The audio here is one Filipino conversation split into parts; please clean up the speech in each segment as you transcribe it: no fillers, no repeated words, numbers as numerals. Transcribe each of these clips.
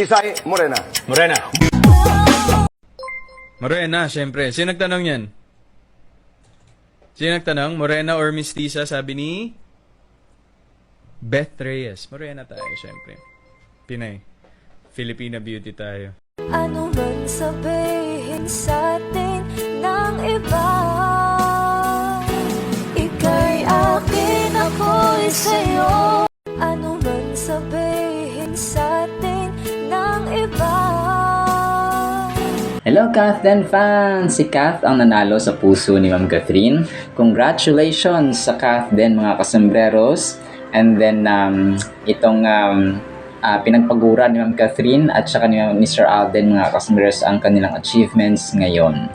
Isay Morena. Morena. Morena, syempre. Sino nagtanong yan? Sino nagtanong? Morena or Mestiza? Sabi ni Beth Reyes. Morena tayo, syempre. Pinay. Filipina beauty tayo. Ano man sabihin sa atin ng iba, ika'y akin, ako'y sa'yo. Ano man sabihin sa atin ng iba. Hello Kathden fans! Si Kath ang nanalo sa puso ni Ma'am Catherine. Congratulations sa Kathden mga kasembreros. And then itong pinagpagura ni Ma'am Catherine at saka ni Mr. Alden mga kasembreros ang kanilang achievements ngayon.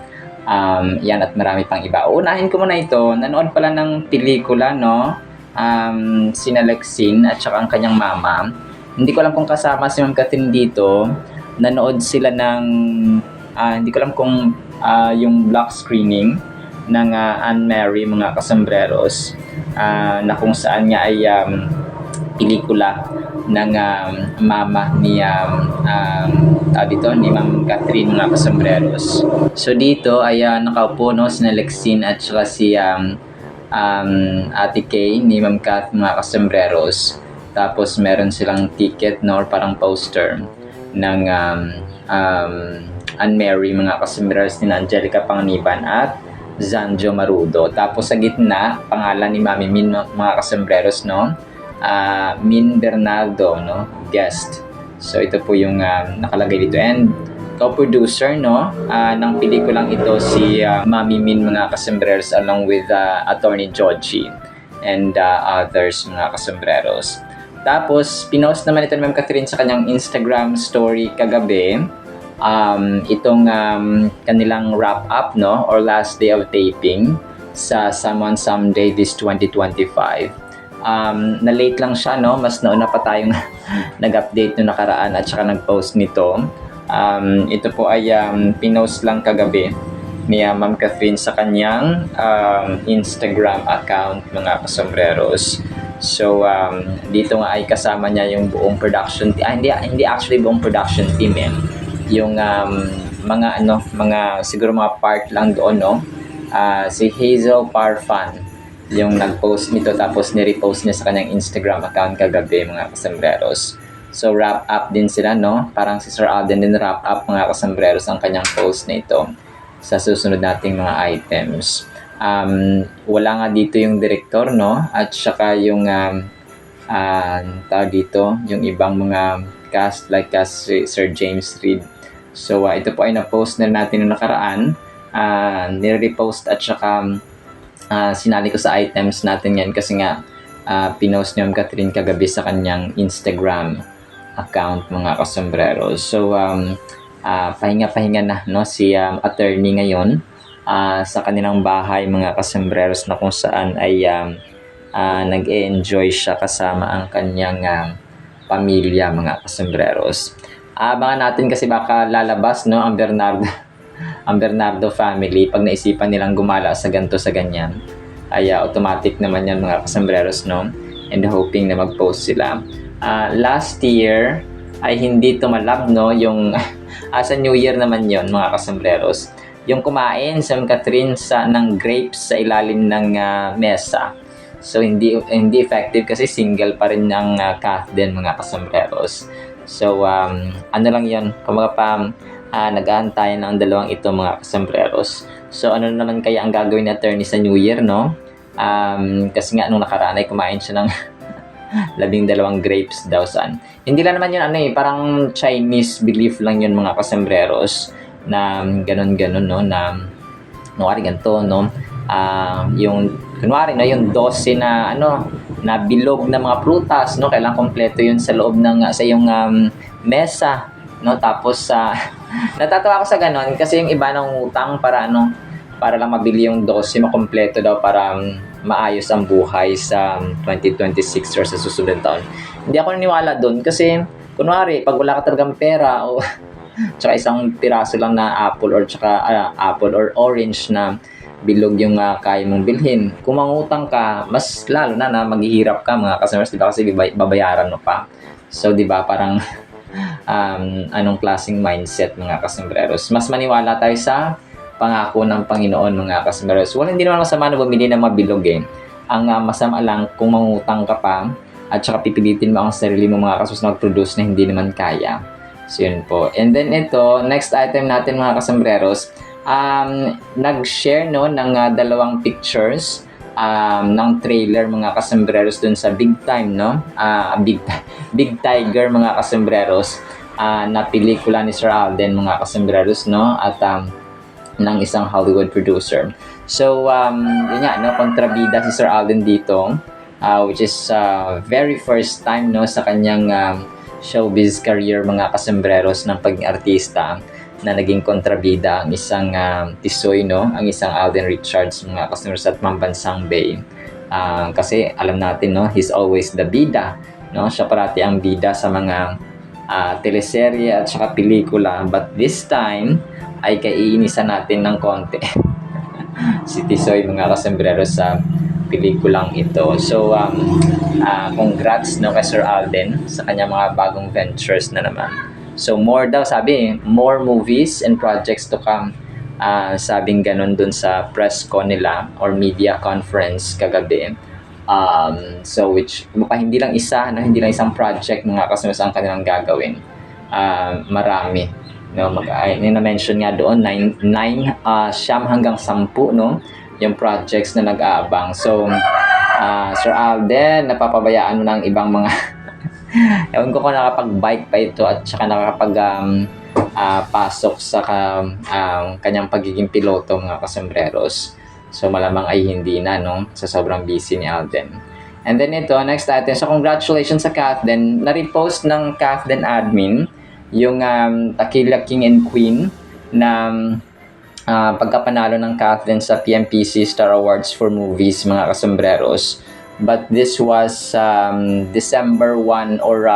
Yan at marami pang iba. Unahin ko muna ito. Nanood pala ng pelikula, no? Sina Lexine at saka ang kanyang mama. Hindi ko alam kung kasama si Ma'am Catherine dito. Nanood sila ng hindi ko alam kung yung block screening ng Anne-Marie mga kasembreros na kung saan nga ay pelikula ng mama ni ni Ma'am Catherine mga kasembreros. So dito ay nakaupo no si Lexine at saka si Ate Kay ni Ma'am Cath mga kasembreros. Tapos meron silang ticket no or parang poster ng Anne-Marie mga kasembreros ni Angelica Panganiban at Zanjo Marudo. Tapos sa gitna, pangalan ni Mami Min mga kasembreros, no? Min Bernardo, no? Guest. So ito po yung nakalagay dito. And co-producer, no? Ng pelikulang ito si Mami Min mga kasembreros along with Attorney Georgie and others mga kasembreros. Tapos, pinost naman ito ni Ma'am Catherine sa kanyang Instagram story kagabi. Itong kanilang wrap up, no? Or last day of taping sa Someone Someday this 2025. Na-late lang siya, no? Mas nauna pa tayong nag-update no nakaraan at saka nag-post nito. Ito po ay pinost lang kagabi ni Ma'am Catherine sa kanyang Instagram account mga kasembreros. So dito nga ay kasama niya yung buong production hindi actually buong production team yung mga siguro mga part lang doon, no? Si Hazel Parfan yung nag-post nito tapos ni-repost niya sa kanyang Instagram account kagabi mga kasembreros. So wrap up din sila, no? Parang si Sir Alden din wrap up mga kasembreros ang kanyang post na ito sa susunod nating mga items. Wala nga dito yung director, no? At saka yung tawag dito, yung ibang mga cast like Sir James Reid. So ito po ay na-post na natin noong nakaraan. Nire-repost at saka sinali ko sa items natin yan kasi nga pinost ni Ma'am Catherine kagabi sa kanyang Instagram account mga kasembreros. So pahinga-pahinga na, no, si attorney ngayon sa kanilang bahay mga kasembreros na kung saan ay nag-enjoy siya kasama ang kanyang pamilya mga kasembreros. Abangan natin kasi baka lalabas, no, ang Bernardo family pag naisipan nilang gumala sa ganito sa ganyan. Ay automatic naman yan mga kasembreros, no, and hoping na mag-post sila. Last year ay hindi tumalab, no, yung sa New Year naman yon mga kasembreros, yung kumain sa Ma'am Catherine ng grapes sa ilalim ng mesa. So hindi effective kasi single pa rin ang Kathden mga kasembreros. So ano lang yon, kumbaga nag-aantayan ng dalawang ito mga kasembreros. So ano naman kaya ang gagawin ni attorney sa New Year, no? Kasi nga nung nakaraan ay kumain siya ng 12 grapes daw saan. Hindi lang naman yun parang Chinese belief lang yun mga kasembreros na ganon-ganon, no, na kunwari ganito, no, yung kunwari na yung 12 na na bilog na mga prutas, no, kailangan kompleto yun sa loob ng sa yung mesa, no. Tapos natatawa ako sa ganon kasi yung iba ng utang para para lang mabili yung 12 makompleto daw para maayos ang buhay sa 2026 or sa susunod taon. Hindi ako naniniwala doon kasi kunwari pag wala ka talagang pera o tsaka isang piraso lang na apple or orange na bilog yung kaya mong bilhin. Kung mangutang ka, mas lalo na maghihirap ka mga customers, diba? Kasi babayaran mo pa. So, diba, parang anong klaseng mindset mga kasembreros. Mas maniwala tayo sa pangako ng Panginoon mga kasembreros. Hindi naman masama na bumili ng mabilog eh. Ang masama lang kung mangutang ka pa at saka pipilitin mo ang sarili mo mga kasus na mag-produce na hindi naman kaya. So yun po. And then ito, next item natin mga kasembreros, nag-share no ng dalawang pictures ng trailer mga kasembreros dun sa Big Time no, Big Tiger mga kasembreros, na pelikula ni Sir Alden mga kasembreros no, at ng isang Hollywood producer. So yun nga no, kontrabida si Sir Alden dito, which is very first time no sa kanyang showbiz career mga kasembreros ng pagiging artista, na naging kontrabida ang isang Tisoy no, ang isang Alden Richards mga kasembreros at Mambansang Bay. Kasi alam natin no, he's always the bida no, siya parati ang bida sa mga teleserye at saka pelikula, but this time ay kaiinisan natin ng konti si Tisoy mga kasembreros sa pelikulang ito. So congrats no kay Sir Alden sa kanya mga bagong ventures na naman. So more daw, sabi, more movies and projects to come. Sabing ganun dun sa press con nila or media conference kagabi. So which hindi lang isa, no, hindi lang isang project mga kasembreros ang kanilang gagawin. Marami. No, na-mention nga doon 9 siyam hanggang 10 no, yung projects na nag-aabang. So Sir Alden, napapabayaan mo ng ibang mga ewan ko kung nakapag-bike pa ito at saka nakapag pasok sa kanyang pagiging piloto mga kasembreros. So malamang ay hindi na no, sa sobrang busy ni Alden. And then ito, next item. So congratulations sa Kathden. Na-repost ng Kathden admin yung Takila King and Queen na pagkapanalo ng Kathden sa PMPC Star Awards for Movies mga kasembreros. But this was December 1 or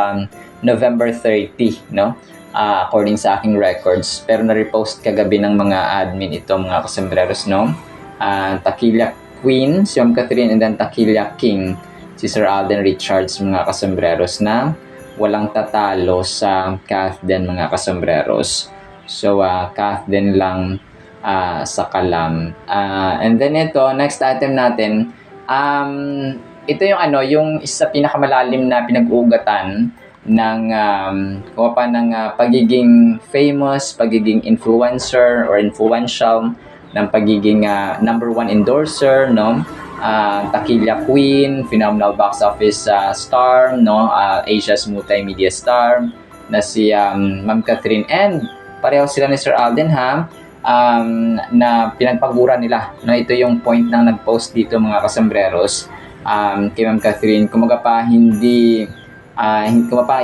November 30 no, according sa aking records. Pero na-repost kagabi ng mga admin ito mga kasembreros no. Takila Queen si Ma'am Catherine, and then Takila King si Sir Alden Richards mga kasembreros, na walang tatalo sa Kathden mga kasembreros. So Kathden lang sa kalam. And then ito, next item natin, ito yung yung isa pinakamalalim na pinag-ugatan ng pagiging famous, pagiging influencer or influential, ng pagiging number 1 endorser no. Takila Queen, phenomenal box office star no, Asia's multimedia star na si Ma'am Catherine, and pareho sila ni Sir Alden na pinagpagura nila no. Ito yung point ng nag-post dito mga kasembreros, kay Ma'am Catherine. Kumaga pa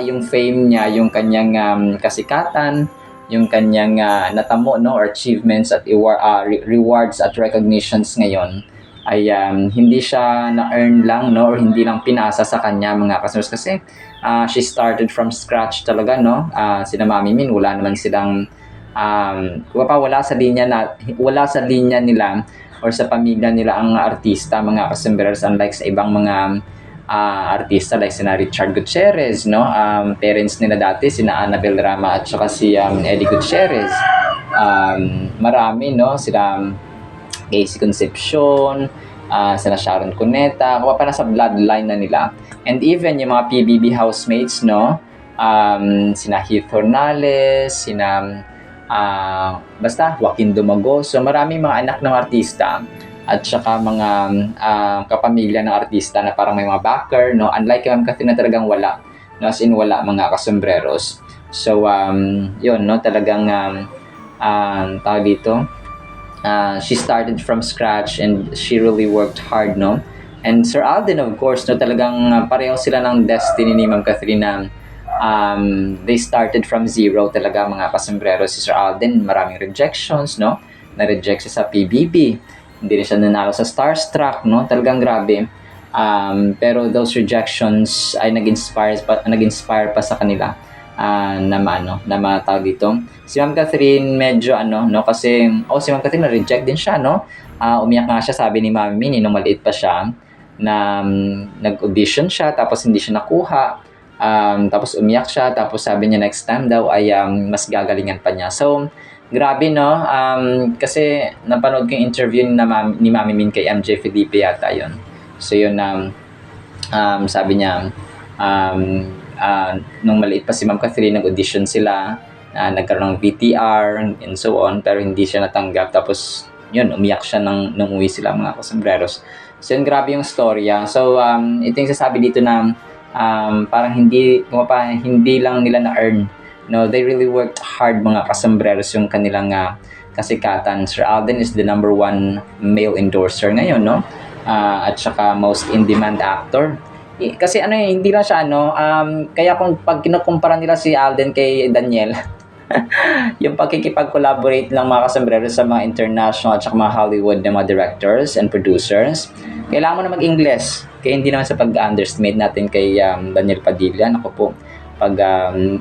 yung fame niya, yung kanyang kasikatan, yung kanyang natamo no, or achievements at rewards at recognitions ngayon ay hindi siya na-earn lang no, or hindi lang pinasa sa kanya mga kasembreros, kasi she started from scratch talaga no. Sina Mami Min, wala naman silang wala sa linya nila or sa pamilya nila ang artista mga kasembreros, unlike sa ibang mga artista like sina Richard Gutierrez no. Parents nila dati sina Annabel Rama at saka si Eddie Gutierrez. Marami no, sila Casey Concepcion, sila Sharon Cuneta, pa nasa bloodline na nila. And even yung mga PBB housemates no, sina Heath Hornales, sina basta Joaquin Dumagoso, maraming mga anak ng artista at saka mga kapamilya ng artista na parang may mga backer no, unlike kay Ma'am Catherine na talagang wala no, as in wala mga kasembreros. So yun no, talagang tawag dito, she started from scratch and she really worked hard no. And Sir Alden of course no, talagang pareho sila ng destiny ni Ma'am Catherine na they started from zero talaga mga kasembreros. Si Sir Alden maraming rejections no, na-reject siya sa PBB, hindi rin siya nanalo sa Starstruck no, talagang grabe. Pero those rejections ay nag-inspire pa sa kanila na matawag dito. Si Ma'am Catherine medyo no, kasi si Ma'am Catherine na-reject din siya no. Umiyak nga siya, sabi ni Mami Min nung maliit pa siya, na nag-audition siya tapos hindi siya nakuha. Tapos umiyak siya, tapos sabi niya next time daw ay mas gagalingan pa niya. So, grabe no, kasi napanood ko yung interview ni Mami Min kay MJ Felipe yata yun. So yun, sabi niya, nung maliit pa si Ma'am Catherine, nag-audition sila, nagkaroon ng VTR and so on, pero hindi siya natanggap. Tapos yun, umiyak siya nung uwi sila mga kasombreros. So yun, grabe yung storya. So ito yung sasabi dito na parang hindi lang nila na-earn. No, they really worked hard mga kasombreros yung kanilang kasikatan. Sir Alden is the #1 male endorser ngayon, no? At saka most in-demand actor. Kasi hindi lang siya kaya kung pag kinukumpara nila si Alden kay Daniel, yung pakikipag-collaborate ng mga kasombrero sa mga international at saka mga Hollywood na mga directors and producers, kailangan mo na mag-English. Kaya hindi naman sa pag-underestimate natin kay Daniel Padilla. Ako po, pag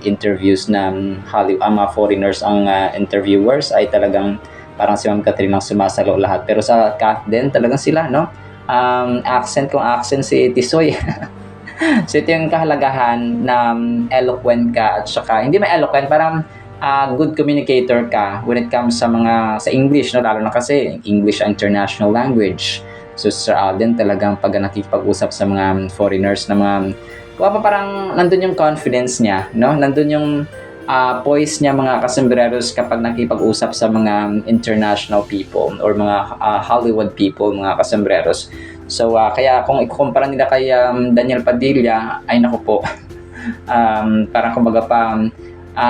interviews na mga foreigners ang interviewers ay talagang parang si Ma'am Catherine ang sumasalo lahat. Pero sa Kath din, talagang sila, no? Accent si Tisoy. So ito yung kahalagahan na eloquent ka at saka, hindi man eloquent, parang good communicator ka when it comes sa English, no? Lalo na kasi English ang international language. So Sir Alden talagang pag nakipag-usap sa mga foreigners na parang nandun yung confidence niya, no? Nandun yung poise niya mga kasombreros kapag nakipag-usap sa mga international people or mga Hollywood people, mga kasombreros. So kaya kung ikukumpara nila kay Daniel Padilla, ay naku po, parang kumbaga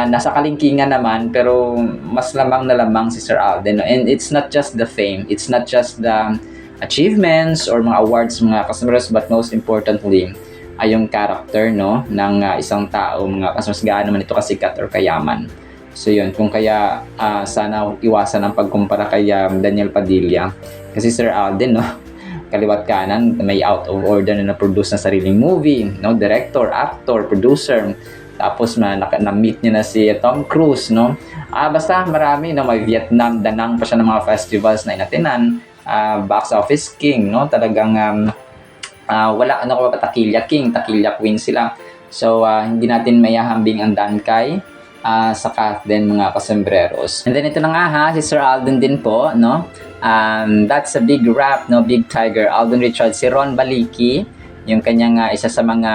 nasa kalingkingan naman, pero mas lamang na lamang si Sir Alden. And it's not just the fame, it's not just the achievements or mga awards mga kasombreros, but most importantly ay yung character, no, ng isang tao, mga mas gaano naman ito kasikat or kayaman. So yun, kung kaya sana iwasan ang pagkumpara kay Daniel Padilla, kasi Sir Alden, no, kaliwat kanan, may out of order na na-produce na sariling movie, no, director, actor, producer, tapos na-meet niya na si Tom Cruise, no. Basta marami, no, may Vietnam, Danang pa siya ng mga festivals na inatinan, box office king, no, talagang Takilya King, Takilya Queen sila. So, hindi natin mayahambing ang Dankay sa Kath din mga kasombreros. And then ito na nga si Sir Alden din po, no? That's a big rap, no? Big Tiger, Alden Richards, si Ron Baliki, yung kanyang isa sa mga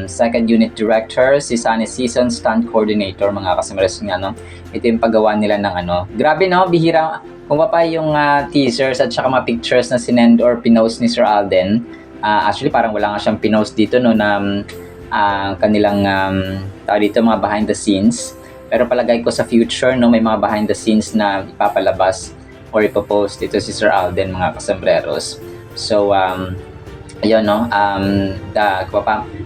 second unit director, si Sunny Season, stunt coordinator, mga kasombreros nga, no? Ito yung paggawa nila ng grabe, no? Bihira. Kung pa yung teasers at saka mga pictures na sinend or pinost ni Sir Alden, actually parang wala nga siyang pinost dito, no, na kanilang dito mga behind the scenes. Pero palagay ko sa future, no, may mga behind the scenes na ipapalabas or ipopost dito si Sir Alden mga kasombreros. So ayun, no,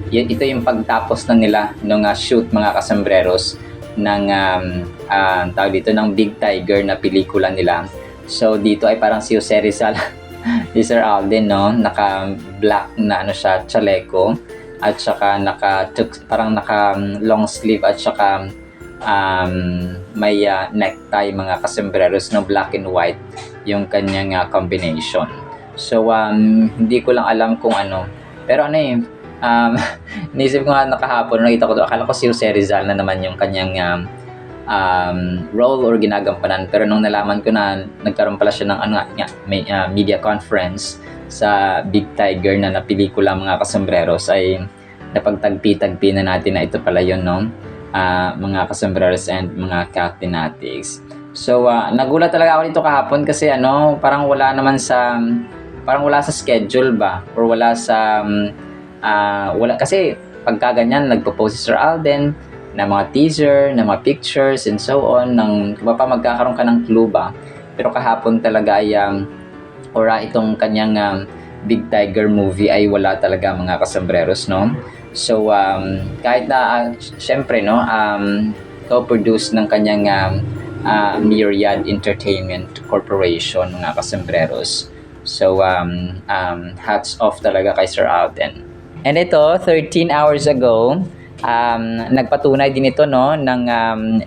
ito yung pagtapos na nila nung shoot mga kasombreros ng ng Big Tiger na pelikula nila. So dito ay parang si Jose Rizal si Sir Alden, no, naka black na siya, chaleco, at saka parang naka long sleeve at saka may necktie mga kasombreros, no, black and white yung kanyang combination. So hindi ko lang alam kung pero naisip ko nga nakahapon, nakita ko akala ko si Jose Rizal na naman yung kanyang role or ginagampanan, pero nung nalaman ko na nagkaroon pala siya ng media conference sa Big Tiger na pelikula mga kasombreros, ay napagtagpi-tagpi na natin na ito pala yun, no, mga kasombreros and mga Cathinatics. So nagulat talaga ako dito kahapon kasi parang wala sa schedule ba, or wala kasi pagka ganyan nagpo-post si Sir Alden na mga teaser, na mga pictures and so on, magkakaroon ka ng clue ba. Pero kahapon talaga ay itong kanyang Big Tiger movie ay wala talaga mga kasombreros, no. So kahit na syempre, no, co-produce ng kanyang Myriad Entertainment Corporation mga kasombreros. So hats off talaga kay Sir Alden. And ito, 13 hours ago, nagpatunay din ito, no, ng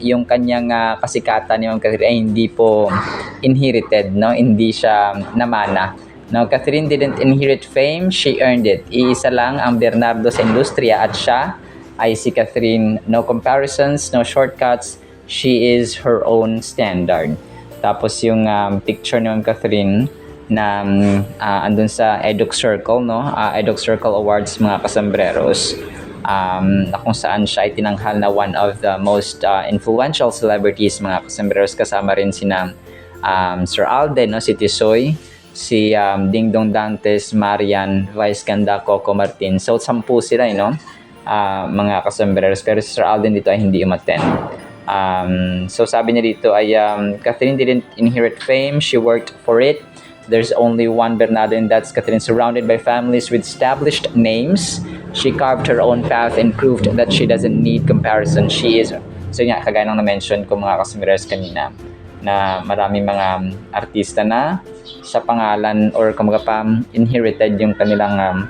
yung kanyang kasikatan ni Ma'am Catherine ay hindi po inherited, no, hindi siya namana Now, Catherine didn't inherit fame, she earned it. Iisa lang ang Bernardo sa industriya at siya ay si Catherine. No comparisons, no shortcuts. She is her own standard. Tapos yung picture ni Ma'am Catherine na andun sa Eduk Circle, no? Eduk Circle Awards, mga kasambreros. Na kung saan siya ay tinanghal na one of the most influential celebrities, mga kasambreros. Kasama rin sina Sir Alden, no? Si Tisoy, si Dingdong Dantes, Marian, Vice Ganda, Coco Martin. So, 10 sila, no? Mga kasambreros. Pero si Sir Alden dito ay hindi umattend. So, sabi niya dito ay Catherine didn't inherit fame, she worked for it. There's only one Bernardo, and that's Catherine. Surrounded by families with established names, she carved her own path and proved that she doesn't need comparison. She is, so nga, kagaya nang na-mention ko mga kasamiras kanina, na maraming mga artista na sa pangalan or kumaga pa inherited yung kanilang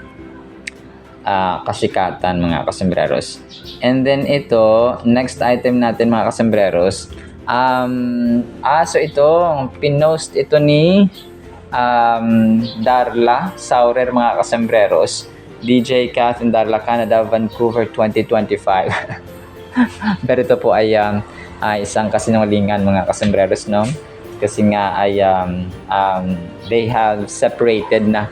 kasikatan, mga kasambreros. And then ito, next item natin, mga kasambreros. So ito, pinost ito ni Darla Saurer, mga kasambreros. DJ Kath in Darla, Canada, Vancouver 2025. Pero ito po ay isang kasinungalingan, mga kasambreros, no? Kasi nga ay they have separated na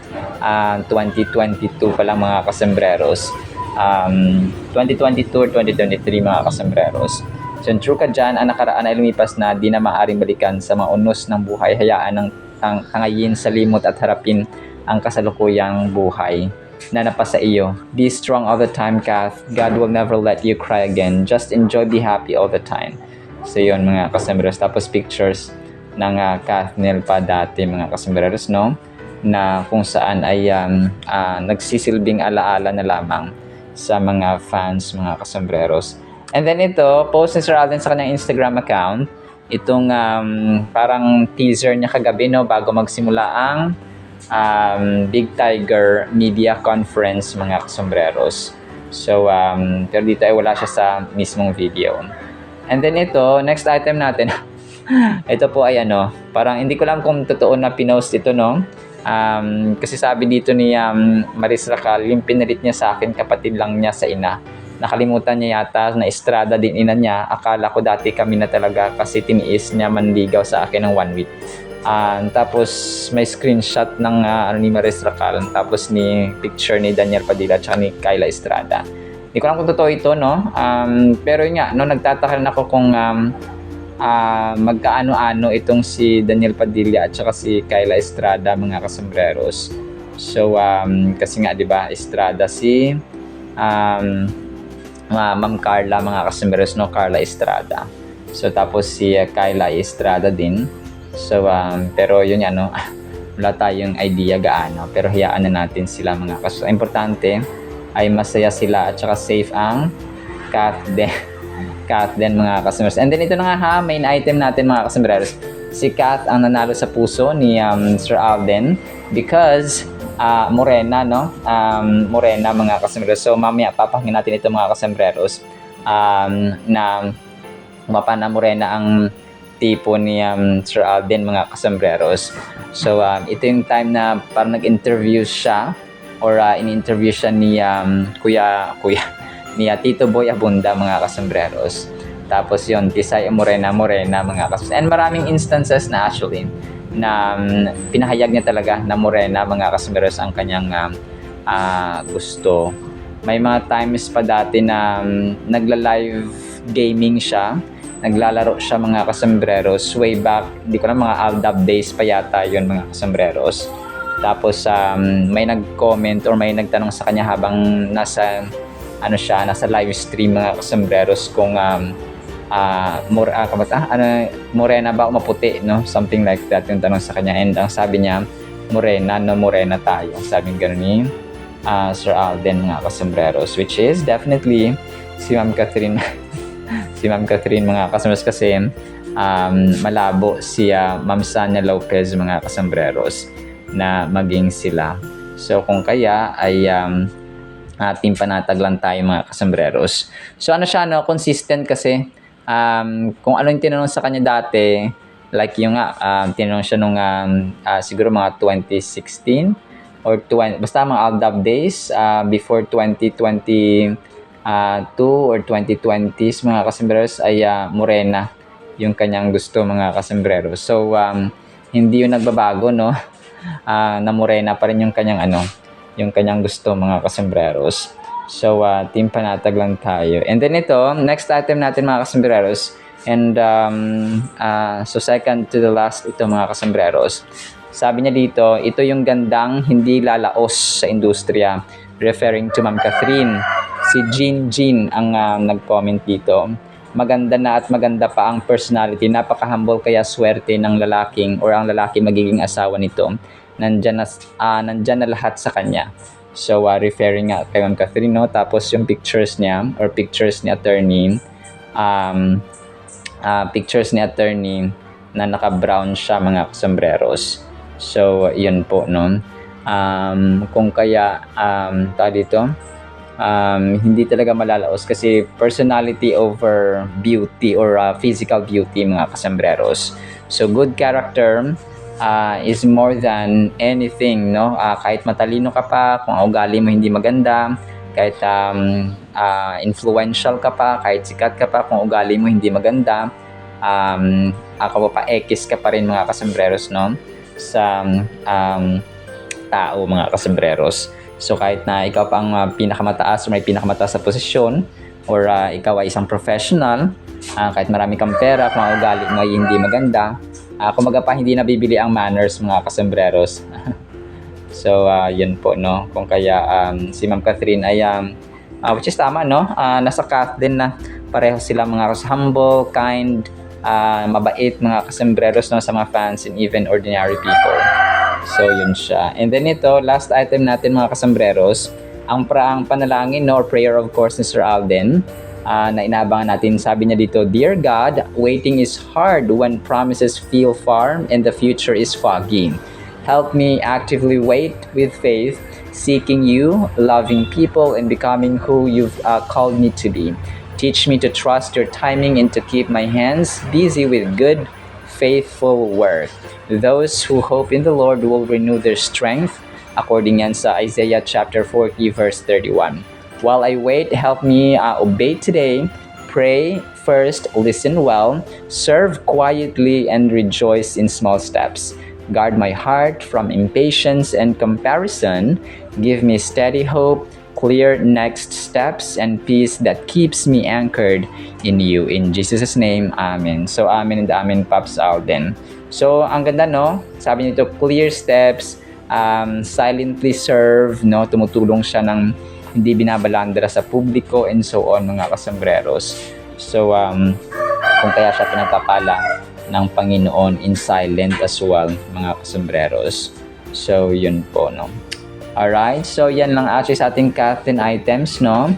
2022 pa lang, mga kasambreros. 2022 or 2023, mga kasambreros. So true ka dyan, ang nakaraan ay lumipas na, di na maaaring balikan sa mga unos ng buhay. Hayaan ng hangayin sa limot at harapin ang kasalukuyang buhay na napasa iyo. Be strong all the time, Kath. God will never let you cry again. Just enjoy, be happy all the time. So yun, mga kasambreros. Tapos pictures ng Kath Nelpa dati, mga kasambreros, no? Na kung saan ay nagsisilbing alaala na lamang sa mga fans, mga kasambreros. And then ito, post ni Sir Alden sa kanyang Instagram account, itong parang teaser niya kagabi, no, bago magsimula ang Big Tiger Media Conference, mga kasambreros. So, pero dito ay wala siya sa mismong video. And then ito, next item natin, ito po ay parang hindi ko lang kung totoo na pinost ito, no? Kasi sabi dito ni Maris Racal, yung pinalit niya sa akin, kapatid lang niya sa ina. Nakalimutan niya yata na Estrada din ina niya. Akala ko dati kami na talaga kasi tiniis niya manligaw sa akin ng 1 week. Tapos may screenshot ng ni Maris Racal, tapos ni picture ni Daniel Padilla at ni Kyla Estrada. Hindi ko lang kung totoo ito, no? Pero yun nga, no, nagtataka rin ako kung magkaano-ano itong si Daniel Padilla at saka si Kyla Estrada, mga kasambreros. So, kasi nga, di ba, Estrada si Ma'am Carla, mga kasambreros, no? Carla Estrada. So, tapos si Kyla Estrada din. So, pero yun yan, no? Wala tayong idea gaano. Pero hayaan na natin sila, mga kasambreros. Importante ay masaya sila at saka safe ang Kath din, mga kasambreros. And then ito na nga main item natin, mga kasambreros. Si Kath ang nanalo sa puso ni Sir Alden because morena, no? Morena, mga kasambreros. So mamaya papakinggan natin ito, mga kasambreros, na mapana morena ang tipo ni Sir Alden, mga kasambreros. So ito yung time na parang nag-interview siya or in-interview siya ni kuya ni Tito Boy Abunda, mga kasambreros. Tapos yun, Tisay Morena, mga kasambreros. And maraming instances na actually na pinahayag niya talaga na morena, mga kasambreros, ang kanyang gusto. May mga times pa dati na nagla-live gaming siya, naglalaro siya, mga kasambreros, way back, hindi ko na, mga Aldab days pa yata yun, mga kasambreros. Tapos may nag-comment or may nagtanong sa kanya habang nasa nasa live stream, mga kasambreros, kung morena ba o maputi, no? Something like that yung tanong sa kanya. And ang sabi niya, morena, no, morena tayo. Sabi gano'n ni Sir Alden, mga kasambreros, which is definitely si Ma'am Catherine. Si Ma'am Catherine, mga kasambreros, kasi malabo si Ma'am Sanya Lopez, mga kasambreros, na maging sila. So kung kaya ay team panatag lang tayo, mga kasambreros. So siya, no, consistent kasi kung ano yung tinanong sa kanya dati, Like yung nga, tinanong siya nung siguro mga 2016 or 20, basta mga Aldab days before 2022 or 2020s mga kasembreros ay morena yung kanyang gusto mga kasembreros. So hindi yun nagbabago, no? Na morena pa rin yung kanyang yung kanyang gusto mga kasembreros. So team panatag lang tayo. And then ito, next item natin mga kasembreros. And so second to the last ito mga kasembreros. Sabi niya dito, ito yung gandang hindi lalaos sa industriya. Referring to Ma'am Catherine. Si Jean ang nag-comment dito. Maganda na at maganda pa ang personality. Napaka-humble kaya swerte ng lalaking or ang lalaki magiging asawa nito. Nandyan na lahat sa kanya. So referring nga kay Ma'am Catherine, no? Tapos yung pictures niya or pictures ni attorney. Pictures ni attorney na naka-brown siya mga kasembreros. So, yun po, no? Kung kaya, dito, hindi talaga malalaos kasi personality over beauty or physical beauty mga kasembreros. So, good character is more than anything, no? Kahit matalino ka pa, kung ugali mo hindi maganda, kahit influential ka pa, kahit sikat ka pa, kung ugali mo hindi maganda, ako pa X ka pa rin mga kasembreros, no? Sa tao mga kasembreros. So kahit na ikaw pa ang pinakamataas or may pinakamataas sa posisyon or ikaw ay isang professional, kahit marami kang pera, kung ugali mo ay hindi maganda, kumaga pa hindi nabibili ang manners mga kasembreros. So yun po, no? Kung kaya si Ma'am Catherine ay which is tama, no? Nasa kath din na pareho sila mga humble, kind, mabait mga kasembreros, no, sa mga fans and even ordinary people. So yun siya. And then ito, last item natin mga kasembreros, ang panalangin, no, or prayer of course ni Sir Alden, na inaabangan natin. Sabi niya dito, Dear God, waiting is hard when promises feel far and the future is foggy. Help me actively wait with faith, seeking you, loving people, and becoming who you've called me to be. Teach me to trust your timing and to keep my hands busy with good, faithful work. Those who hope in the Lord will renew their strength, according yan sa Isaiah chapter 40 verse 31. While I wait, help me obey today, pray first, listen well, serve quietly, and rejoice in small steps. Guard my heart from impatience and comparison. Give me steady hope, clear next steps, and peace that keeps me anchored in you. In Jesus' name, Amen. So, Amen and Amen, Pops Alden. So, ang ganda, no? Sabi nito, clear steps, silently serve, no? Tumutulong siya ng hindi binabalandra sa publiko and so on, mga kasembreros. So, kung kaya siya pinagpapala ng Panginoon in silent as well, mga kasembreros. So, yun po, no? Alright, so yan lang actually sa ating Catherine items, no?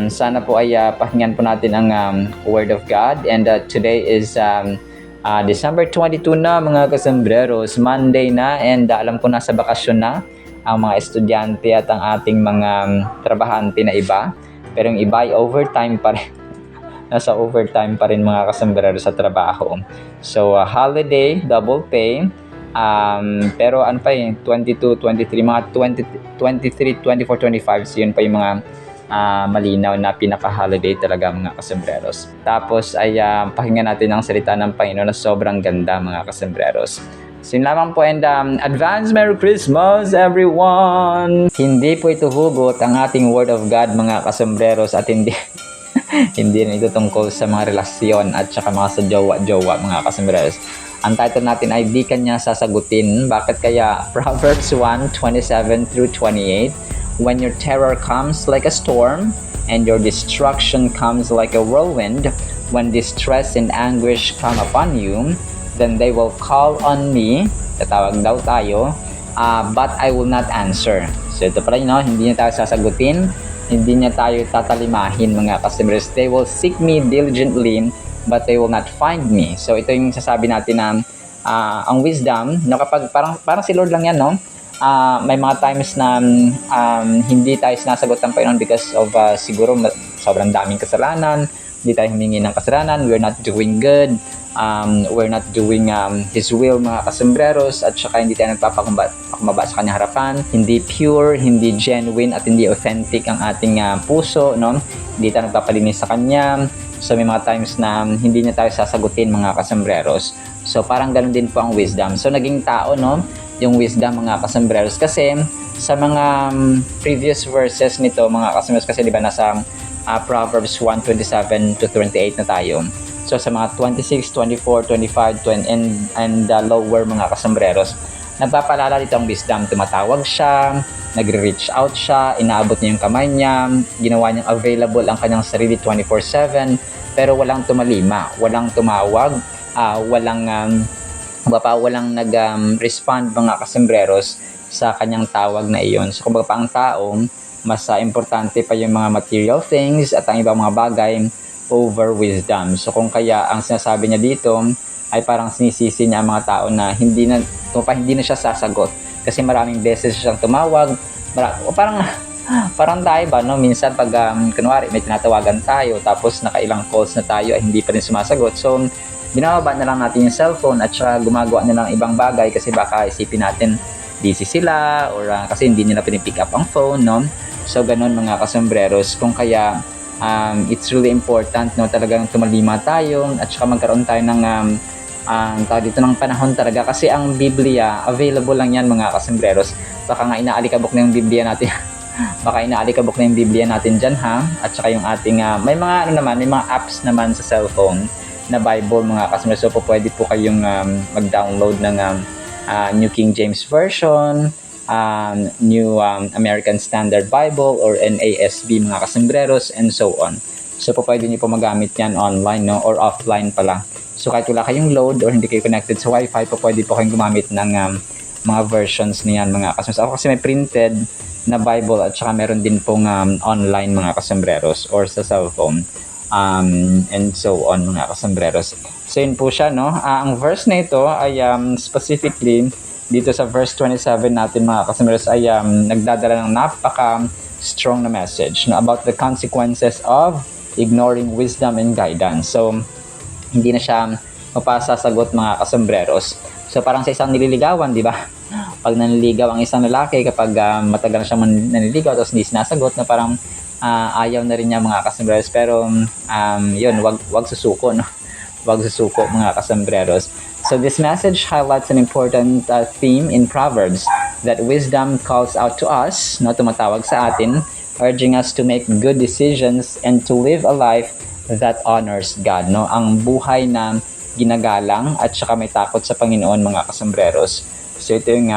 Sana po ay pakinggan po natin ang Word of God. And today is December 22 na, mga kasembreros. Monday na, and alam ko nasa bakasyon na ang mga estudyante at ang ating mga trabahante na iba. Pero yung iba ay overtime pa rin. Nasa overtime pa rin mga kasembreros sa trabaho. So, holiday, double pay. Pero ano pa yun, 22, 23, mga 23, 24, 25. So, yun pa yung mga malinaw na pinaka-holiday talaga mga kasembreros. Tapos ay pakinggan natin ang salita ng Panginoon na sobrang ganda mga kasembreros. So yun lamang po, and advance Merry Christmas everyone! Hindi po ito hugot ang ating Word of God mga kasembreros, at hindi hindi rin ito tungkol sa mga relasyon at saka mga sa jowa-jowa mga kasembreros. Ang title natin ay Di Kanya Sasagutin. Bakit kaya? Proverbs 1:27 through 28. When your terror comes like a storm and your destruction comes like a whirlwind, when distress and anguish come upon you, then they will call on me, tatawag daw tayo, but I will not answer. So ito pala, hindi niya tayo sasagutin, hindi niya tayo tatalimahin mga kasembreros. They will seek me diligently, but they will not find me. So ito yung sasabi natin na ang wisdom, no, kapag parang si Lord lang yan, no? May mga times na hindi tayo sinasagot ng Panginoon because of siguro sobrang daming kasalanan, hindi tayo humingi ng kasalanan, we're not doing good, we're not doing His will, mga kasembreros, at saka hindi tayo nagpapakumbaba sa kanyang harapan, hindi pure, hindi genuine, at hindi authentic ang ating puso, no? Hindi tayo nagpapalinis sa kanya. So may mga times na hindi niya tayo sasagutin, mga kasembreros. So parang ganun din po ang wisdom. So naging tao, no, yung wisdom, mga kasembreros, kasi sa mga previous verses nito, mga kasembreros, kasi di ba nasa Proverbs 1:27 to 28 na tayo. So sa mga 26, 24, 25, 20, and lower, mga kasembreros, nagpapalala dito ang wisdom. Tumatawag siya, nagre-reach out siya, inaabot niya yung kamay niya, ginawa niyang available ang kanyang sarili 24/7, pero walang tumalima, walang tumawag, walang nag-respond, mga kasembreros, sa kanyang tawag na iyon. So kumbaga pa ang tao, mas importante pa yung mga material things at ang ibang mga bagay over wisdom. So kung kaya ang sinasabi niya dito ay parang sinisisi niya ang mga tao na hindi na siya sasagot kasi maraming beses siyang tumawag. Parang tayo ba, no? Minsan pag kunwari may tinatawagan tayo tapos nakailang calls na tayo ay hindi pa rin sumasagot. So binababa na lang natin yung cellphone at saka gumagawa na lang ibang bagay kasi baka isipin natin busy sila or kasi hindi nila pinipick up ang phone, no? So ganun, mga kasembreros. Kung kaya it's really important, no, talagang tumalima tayo at saka magkaroon tayo ng tawag dito ng panahon talaga kasi ang Biblia available lang yan, mga kasembreros. Baka nga inaalikabok na yung Biblia natin baka inaalikabok na yung Biblia natin dyan, ha? At saka yung ating may mga may mga apps naman sa cellphone na Bible, mga kasembreros. So pwede po kayong mag-download ng New King James Version, New American Standard Bible or NASB, mga kasembreros, and so on. So pwede niyo po magamit yan online, no, or offline pala. So kahit wala kayong load or hindi kayo connected sa Wi-Fi, pwede po kayong gumamit ng mga versions niyan, mga kasembreros. Ako kasi may printed na Bible at saka meron din pong online, mga kasembreros, or sa cellphone, and so on, mga kasembreros. So yun po siya, no. Ang verse na ito ay specifically dito sa verse 27 natin, mga kasembreros, ay nagdadala ng napaka strong na message, no, about the consequences of ignoring wisdom and guidance. So hindi na siya mapasasagot, mga kasembreros. So parang sa isang nililigawan, di ba? Pag naniligaw ang isang lalaki, kapag matagal na siyang naniligaw tapos hindi sinasagot, na parang ayaw na rin niya, mga kasembreros. Pero yun, wag susuko, no? Wag susuko, mga kasembreros. So this message highlights an important theme in Proverbs, that wisdom calls out to us, no, tumatawag sa atin, urging us to make good decisions and to live a life that honors God, no? Ang buhay na ginagalang at saka may takot sa Panginoon, mga kasembreros. So ito yung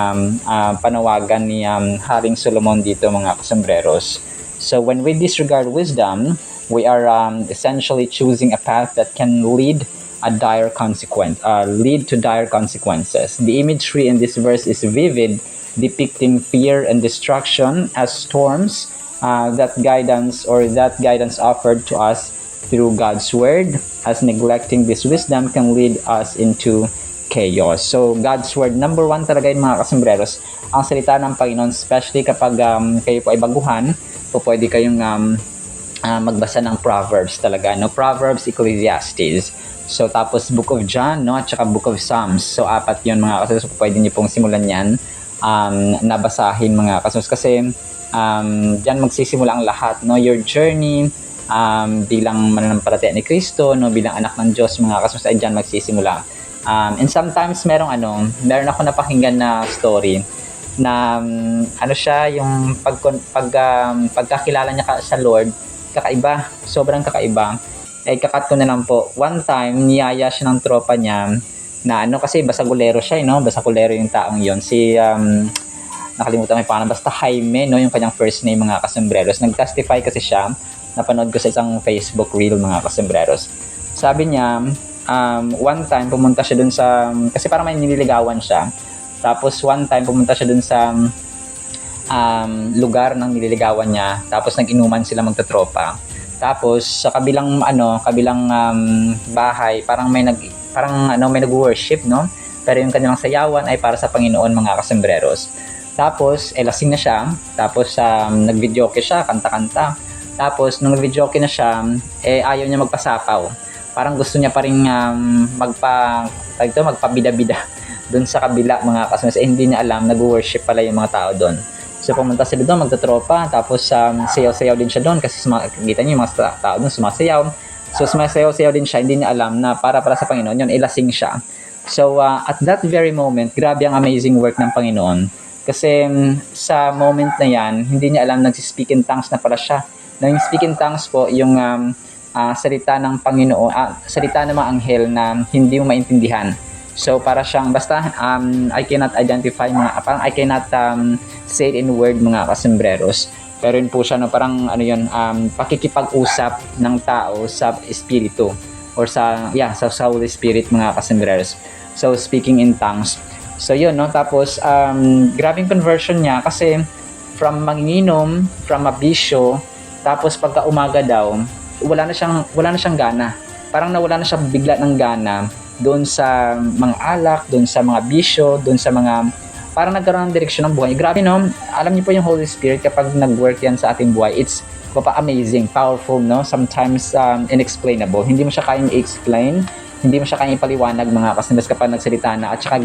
panawagan ni Haring Solomon dito, mga kasembreros. So when we disregard wisdom, we are essentially choosing a path that can lead to dire consequences. The imagery in this verse is vivid, depicting fear and destruction as storms that guidance offered to us through God's word, as neglecting this wisdom can lead us into chaos. So God's word, number one talaga yun, mga kasembreros, ang salita ng Panginoon, especially kapag kayo po ay baguhan, pwede kayong magbasa ng Proverbs talaga, no? Proverbs, Ecclesiastes. So tapos Book of John, no, at saka Book of Psalms. So apat yun, mga kasembreros. So pwede niyo pong simulan yan, nabasahin, mga kasembreros, kasi diyan magsisimula ang lahat, no? Your journey bilang mananampalataya ni Kristo, no, bilang anak ng Diyos, mga kasembreros, ay diyan magsisimula. And sometimes meron ako napakinggan na story na siya, yung pagkakilala niya sa Lord, kakaiba, sobrang kakaiba. Ay kakat ko na lang po. One time, niyaya siya ng tropa niya na kasi basagulero siya, no? Basagulero yung taong yon. Si nakalimutan may pangalan, basta Jaime, no, yung kanyang first name, mga kasembreros. Nag-testify kasi siya, napanood ko sa isang Facebook reel, mga kasembreros. Sabi niya, one time pumunta siya dun sa, kasi parang may nililigawan siya. Tapos one time pumunta siya dun sa lugar ng nililigawan niya. Tapos nag-inuman sila magtatropa. Tapos sa kabilang bahay, parang may nag-worship, no? Pero yung kanilang sayawan ay para sa Panginoon, mga kasembreros. Tapos lasing na siya. Tapos nag-videoke siya, kanta-kanta. Tapos, nung nag-videoke na siya, ayaw niya magpasapaw. Parang gusto niya pa rin magpabida-bida doon sa kabila, mga kasama. Hindi niya alam, nag-worship pala yung mga tao doon. So, pumunta sila doon, magtatropa. Tapos, sayaw-sayaw din siya doon kasi kita niyo yung mga tao doon sumasayaw. So, sumasayaw-sayaw din siya. Hindi niya alam na para sa Panginoon yun, ilasing siya. So, at that very moment, grabe ang amazing work ng Panginoon. Kasi sa moment na yan, hindi niya alam, nagsispeak in tongues na pala siya. Nang speak in tongues po, yung salita ng Panginoon, salita ng mga anghel na hindi mo maintindihan. So, para siyang, basta, I cannot identify, parang I cannot say it in word, mga kasembreros. Pero yun po siya, no, parang, pakikipag-usap ng tao sa espiritu or sa Holy Spirit, mga kasembreros. So, speaking in tongues. So, yun, no, tapos, grabing conversion niya kasi from manginginom, from a bisyo, tapos pagka umaga daw, wala na siyang gana. Parang nawala na siya bigla ng gana doon sa mga alak, doon sa mga bisyo, doon sa mga, parang nagkaroon ng direksyon ng buhay. Grabe, no? Alam niyo po yung Holy Spirit kapag nag-work yan sa ating buhay, it's amazing, powerful, no? Sometimes inexplainable. Hindi mo siya kayang i-explain, hindi mo siya kayang ipaliwanag, mga kasambas, kapag nagsalita na at saka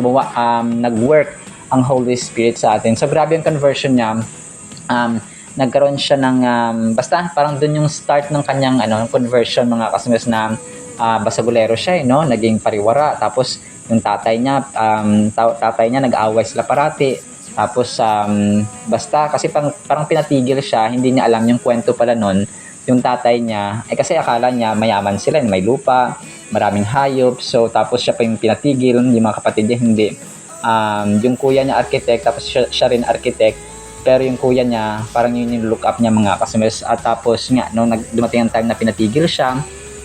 nag-work ang Holy Spirit sa atin. So grabe yung conversion niya. Nagkaroon siya ng basta parang doon yung start ng kanyang conversion, mga kasambas, na basagulero siya, no? Naging pariwara. Tapos yung tatay niya nag-away sila parati. Tapos basta kasi parang pinatigil siya, hindi niya alam yung kwento pala nun. Yung tatay niya, kasi akala niya mayaman sila, may lupa, maraming hayop. So tapos siya pa yung pinatigil, yung mga kapatid niya hindi. Yung kuya niya architect, tapos siya rin architect. Pero yung kuya niya, parang yun yung look up niya, mga kasumers. At tapos nga, nung dumating ang time na pinatigil siya,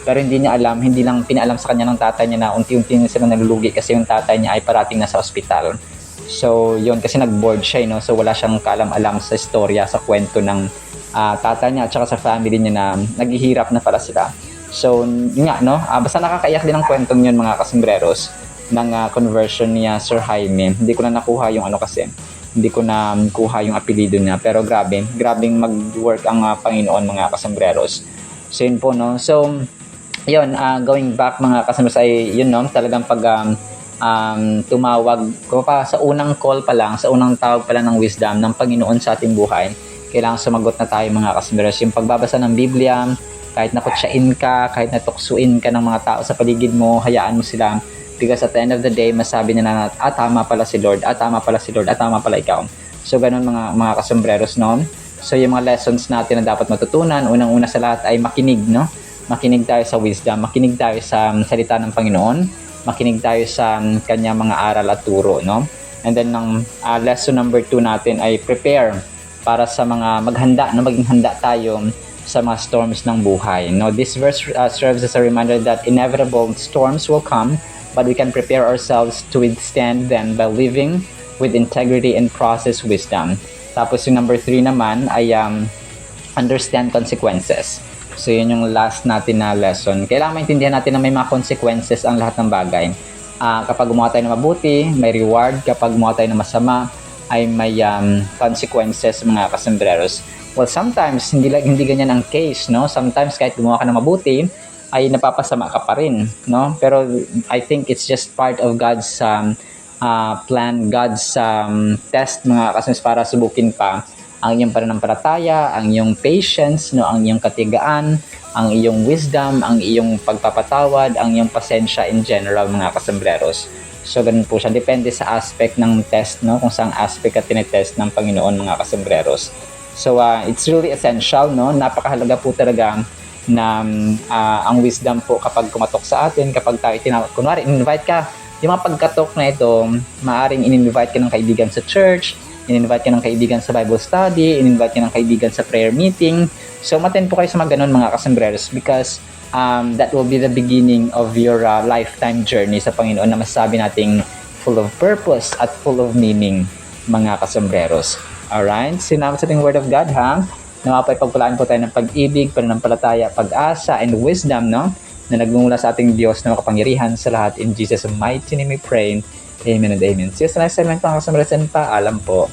pero hindi niya alam, hindi lang pinaalam sa kanya ng tatay niya na unti-unti sila nalulugi kasi yung tatay niya ay parating na sa ospital. So yun, kasi nag-board siya, no? So wala siyang kaalam-alam sa istorya, sa kwento ng tatay niya at saka sa family niya na naghihirap na pala sila. So yun nga, no? Basta nakakaiyak din ang kwentong yun, mga kasembreros, ng conversion niya, Sir Jaime. Hindi ko na nakuha yung kasi hindi ko na kuha yung apelido niya, pero grabing mag-work ang Panginoon, mga kasembreros. So yun po, no? So yun, going back, mga kasembreros, ay yun, no? Talagang pag tumawag ko pa sa unang call pa lang, sa unang tawag pa lang ng wisdom ng Panginoon sa ating buhay, kailangan sumagot na tayo, mga kasembreros. Yung pagbabasa ng Biblia, kahit nakutsyain ka, kahit natuksuin ka ng mga tao sa paligid mo, hayaan mo sila. Because at the end of the day, masabi nila na, tama pala si Lord, tama pala si Lord, tama pala ikaw. So, ganun, mga kasembreros, no? So, yung mga lessons natin na dapat matutunan, unang-una sa lahat ay makinig, no? Makinig tayo sa wisdom, makinig tayo sa salita ng Panginoon, makinig tayo sa kanyang mga aral at turo, no? And then, lesson number 2 natin ay prepare para sa mga maghanda, no? Maging handa tayo sa mga storms ng buhay. No? This verse serves as a reminder that inevitable storms will come, but we can prepare ourselves to withstand them by living with integrity and process wisdom. Tapos yung number 3 naman ay understand consequences. So yun yung last natin na lesson. Kailangan maintindihan natin na may mga consequences ang lahat ng bagay. Kapag gumawa tayo ng mabuti, may reward. Kapag gumawa tayo ng masama, ay may consequences, mga kasembreros. Well, sometimes hindi ganyan ang case, no? Sometimes kahit gumawa ka ng mabuti, ay napapasama ka pa rin, no? Pero I think it's just part of God's plan, God's test, mga kasembreros, para subukin pa ang iyong pananampalataya, ang iyong patience, no? Ang iyong katigaan, ang iyong wisdom, ang iyong pagpapatawad, ang iyong pasensya in general, mga kasembreros. So, ganun po siya. Depende sa aspect ng test, no? Kung saan aspect at tinetest ng Panginoon, mga kasembreros. So, it's really essential, no? Napakahalaga po talaga na ang wisdom po kapag kumatok sa atin, kapag tayo kunwari, in-invite ka, yung mga pagkatok na ito, maaaring in-invite ka ng kaibigan sa church, in-invite ka ng kaibigan sa Bible study, in-invite ka ng kaibigan sa prayer meeting. So, matin po kayo sa mga ganun, mga kasembreros, because that will be the beginning of your lifetime journey sa Panginoon na masasabi nating full of purpose at full of meaning, mga kasembreros. Alright? Sinama sa ating Word of God, ha? Nawapay pagpalaan po tayo ng pag-ibig, pananampalataya, pag-asa, and wisdom, no? Na nagmumula sa ating Diyos na makapangyarihan sa lahat. In Jesus' mighty name we pray. Amen and amen. See you sa next segment, mga kasembreros, and paalam po.